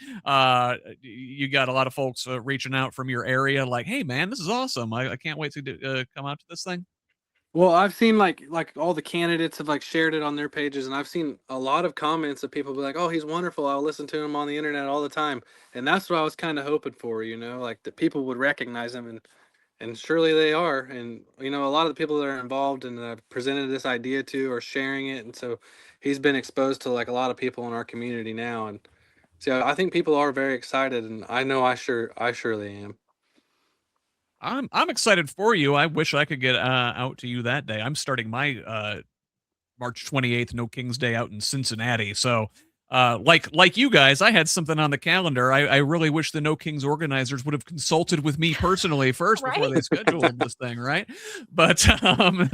You got a lot of folks reaching out from your area like, hey man, this is awesome. I can't wait to come out to this thing. Well, I've seen like all the candidates have like shared it on their pages, and I've seen a lot of comments of people be like, "Oh, he's wonderful. I'll listen to him on the internet all the time." And that's what I was kind of hoping for, like that people would recognize him, and surely they are. And a lot of the people that are involved and presented this idea to are sharing it, and so he's been exposed to like a lot of people in our community now. And so I think people are very excited, and I know I surely am. I'm excited for you. I wish I could get out to you that day. I'm starting my March 28th No King's Day out in Cincinnati. So like you guys, I had something on the calendar. I really wish the No Kings organizers would have consulted with me personally first Right? before they scheduled this thing, right? But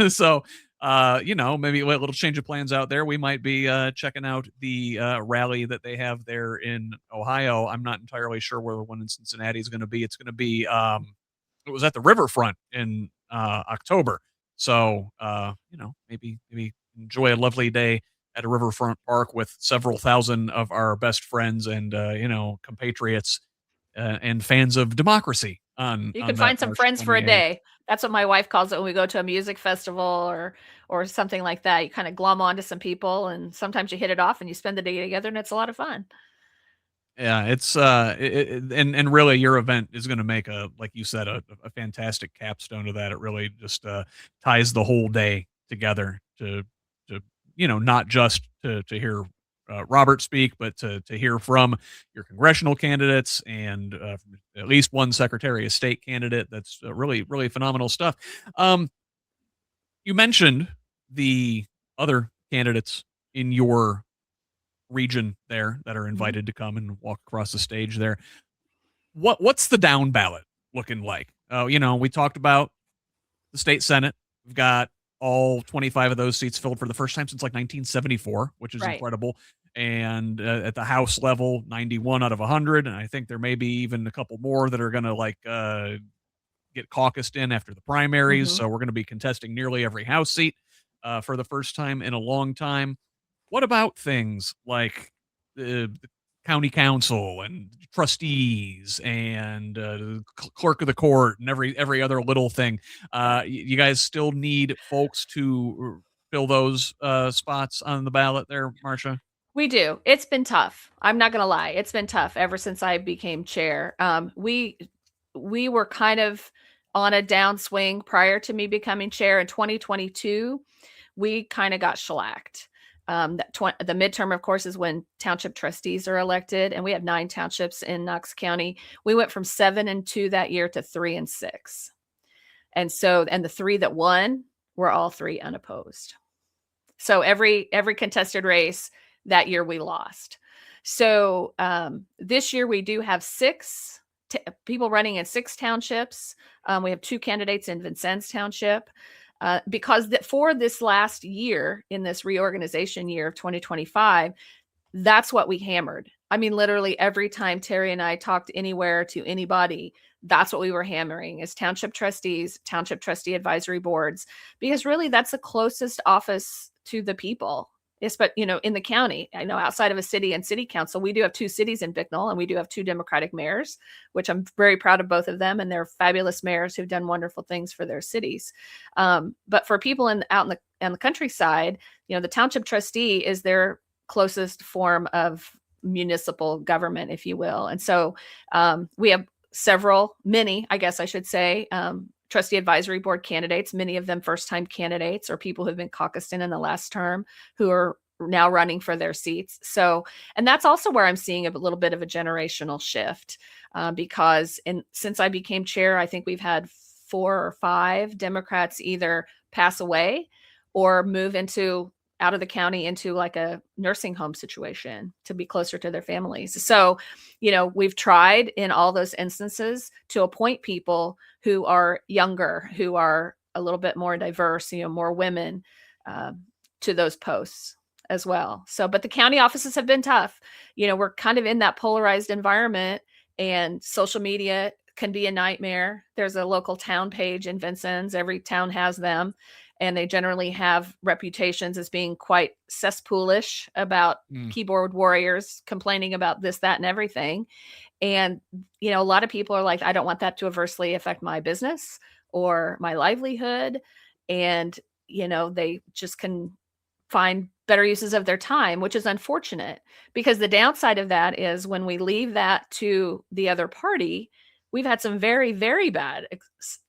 so maybe a little change of plans out there. We might be checking out the rally that they have there in Ohio. I'm not entirely sure where the one in Cincinnati is going to be. It's going to be it was at the riverfront in October. So, maybe enjoy a lovely day at a riverfront park with several thousand of our best friends and, compatriots and fans of democracy. You can find some friends for a day. That's what my wife calls it when we go to a music festival or something like that. You kind of glom onto some people, and sometimes you hit it off and you spend the day together, and it's a lot of fun. Yeah, it's and really your event is going to make a, like you said, a fantastic capstone to that. It really just ties the whole day together to not just to hear Robert speak, but to hear from your congressional candidates and at least one Secretary of State candidate. That's really phenomenal stuff. You mentioned the other candidates in your region there that are Mhm. invited to come and walk across the stage there. What's the down ballot looking like? We talked about the state senate. We've got all 25 of those seats filled for the first time since like 1974, which is Right. incredible. And at the House level, 91 out of 100, and I think there may be even a couple more that are going to get caucused in after the primaries. Mhm. So we're going to be contesting nearly every House seat for the first time in a long time. What about things like the county council and trustees and clerk of the court and every other little thing? You guys still need folks to fill those spots on the ballot there, Marsha? We do. It's been tough. I'm not gonna lie. It's been tough ever since I became chair. We were kind of on a downswing prior to me becoming chair in 2022. We kind of got shellacked. The midterm, of course, is when township trustees are elected, and we have 9 townships in Knox County. We went from 7-2 that year to 3-6, and the 3 that won were all 3 unopposed. So every contested race that year we lost. So this year we do have 6 people running in 6 townships. We have 2 candidates in Vincennes Township. Because for this last year, in this reorganization year of 2025, that's what we hammered. I mean, literally every time Terry and I talked anywhere to anybody, that's what we were hammering is township trustees, township trustee advisory boards, because really that's the closest office to the people. But in the county, I know outside of a city and city council, we do have 2 cities in Bicknell, and we do have 2 Democratic mayors, which I'm very proud of both of them, and they're fabulous mayors who've done wonderful things for their cities. But for people out in the countryside, the township trustee is their closest form of municipal government, if you will. And so we have many, I guess I should say, trustee advisory board candidates, many of them first-time candidates or people who've been caucused in the last term who are now running for their seats. So, and that's also where I'm seeing a little bit of a generational shift because since I became chair, I think we've had 4 or 5 Democrats either pass away or move out of the county into like a nursing home situation to be closer to their families. So, we've tried in all those instances to appoint people who are younger, who are a little bit more diverse, more women to those posts as well. So, but the county offices have been tough. We're kind of in that polarized environment, and social media can be a nightmare. There's a local town page in Vincennes. Every town has them. And they generally have reputations as being quite cesspoolish about keyboard warriors complaining about this, that, and everything. And, a lot of people are like, I don't want that to adversely affect my business or my livelihood. And, they just can find better uses of their time, which is unfortunate, because the downside of that is when we leave that to the other party, we've had some very, very bad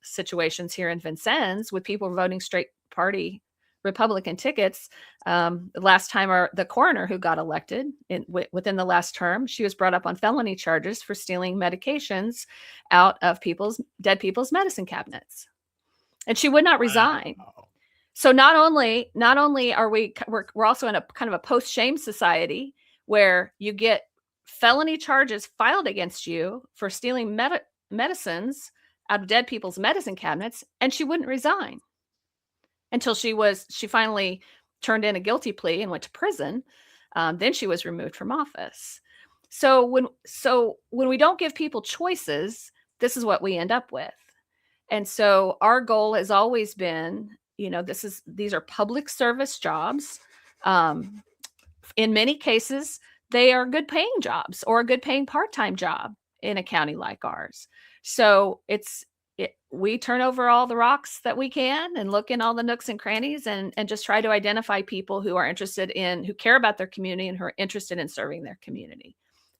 situations here in Vincennes with people voting straight party Republican tickets. Last time, the coroner who got elected within the last term, she was brought up on felony charges for stealing medications out of dead people's medicine cabinets, and she would not resign. Wow. So not only are we're also in a kind of a post-shame society where you get felony charges filed against you for stealing medicines out of dead people's medicine cabinets, and she wouldn't resign until she finally turned in a guilty plea and went to prison. Then she was removed from office. So when we don't give people choices, this is what we end up with. And so our goal has always been, these are public service jobs. In many cases, they are good paying jobs or a good paying part-time job in a county like ours. So we turn over all the rocks that we can and look in all the nooks and crannies and just try to identify people who care about their community and who are interested in serving their community.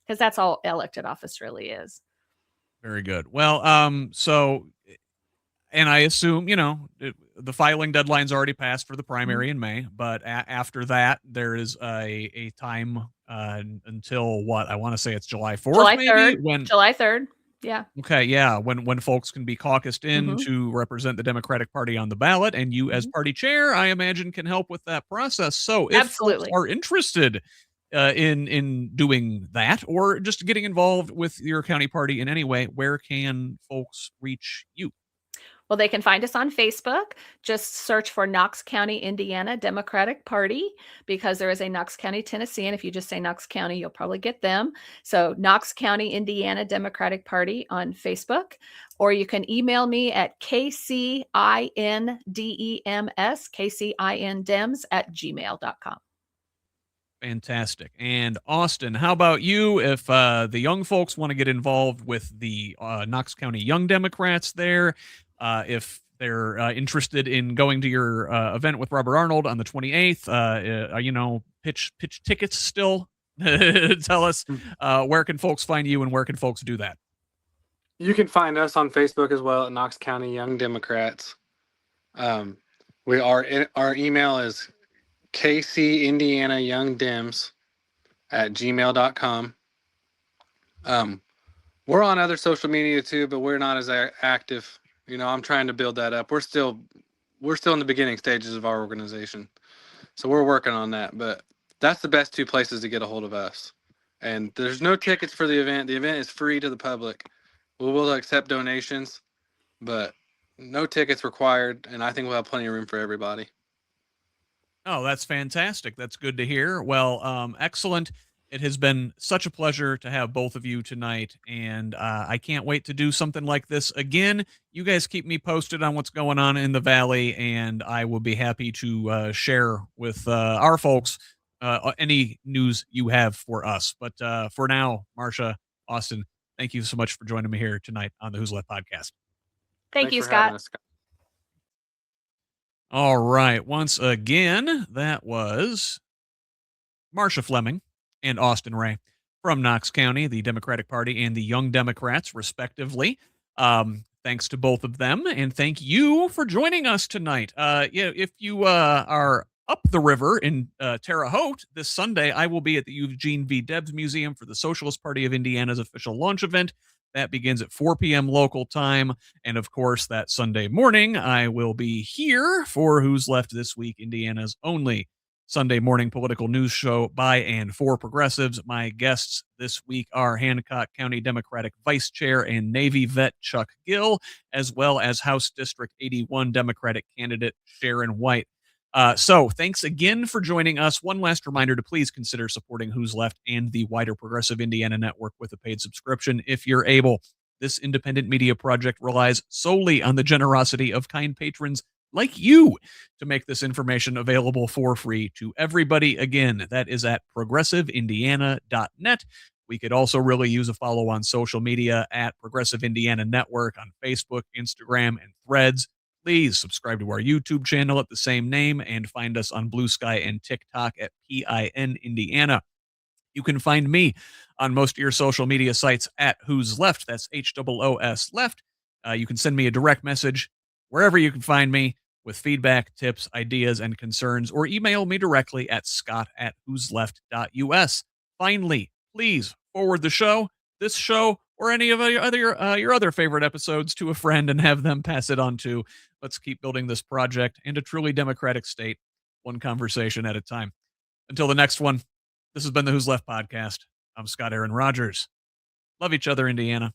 because that's all elected office really is. Very good. Well, and I assume, the filing deadline's already passed for the primary in May, but after that, there is a time until what? I want to say it's July 4th, July maybe? 3rd. July 3rd. Yeah. Okay, yeah, when folks can be caucused in Mhm. to represent the Democratic Party on the ballot, and you as Mhm. party chair, I imagine, can help with that process. So if folks Absolutely. are interested in doing that, or just getting involved with your county party in any way, where can folks reach you? Well, they can find us on Facebook. Just search for Knox County, Indiana Democratic Party, because there is a Knox County, Tennessee. And if you just say Knox County, you'll probably get them. So, Knox County, Indiana Democratic Party on Facebook. Or you can email me at kcindems, Fantastic. And Austin, how about you? If the young folks want to get involved with the Knox County Young Democrats there, if they're interested in going to your event with Robert Arnold on the 28th, pitch tickets still. Tell us where can folks find you and where can folks do that? You can find us on Facebook as well at Knox County Young Democrats. Our email is kcindianayoungdems@gmail.com. We're on other social media too, but we're not as active. I'm trying to build that up. We're still in the beginning stages of our organization, so we're working on that. But that's the best two places to get a hold of us. And there's no tickets for the event. The event is free to the public. We will accept donations, but no tickets required. And I think we'll have plenty of room for everybody. Oh, that's fantastic. That's good to hear. Well, excellent. It has been such a pleasure to have both of you tonight, and I can't wait to do something like this again. You guys keep me posted on what's going on in the Valley, and I will be happy to share with our folks any news you have for us. But for now, Marsha, Austin, thank you so much for joining me here tonight on the Who's Left podcast. Thank Thanks you, for having Scott. us, Scott. All right. Once again, that was Marsha Fleming and Austin Ray from Knox County, the Democratic Party and the Young Democrats, respectively. Thanks to both of them, and thank you for joining us tonight. If you are up the river in Terre Haute this Sunday, I will be at the Eugene V. Debs Museum for the Socialist Party of Indiana's official launch event. That begins at 4 p.m. local time. And of course, that Sunday morning, I will be here for Who's Left This Week, Indiana's only Sunday morning political news show by and for progressives. My guests this week are Hancock County Democratic Vice Chair and Navy vet Chuck Gill, as well as House District 81 Democratic candidate Sharon White. So thanks again for joining us. One last reminder to please consider supporting Who's Left and the wider Progressive Indiana network with a paid subscription if you're able. This independent media project relies solely on the generosity of kind patrons like you to make this information available for free to everybody. Again, that is at progressiveindiana.net. We could also really use a follow on social media at Progressive Indiana Network on Facebook, Instagram, and Threads. Please subscribe to our YouTube channel at the same name and find us on Blue Sky and TikTok at PIN Indiana. You can find me on most of your social media sites at Who's Left. That's HOOS Left. You can send me a direct message wherever you can find me with feedback, tips, ideas, and concerns, or email me directly at scott@whosleft.us. Finally, please forward the show, this show, or any of your other favorite episodes to a friend and have them pass it on to. Let's keep building this project and a truly democratic state, one conversation at a time. Until the next one, this has been the Who's Left podcast. I'm Scott Aaron Rogers. Love each other, Indiana.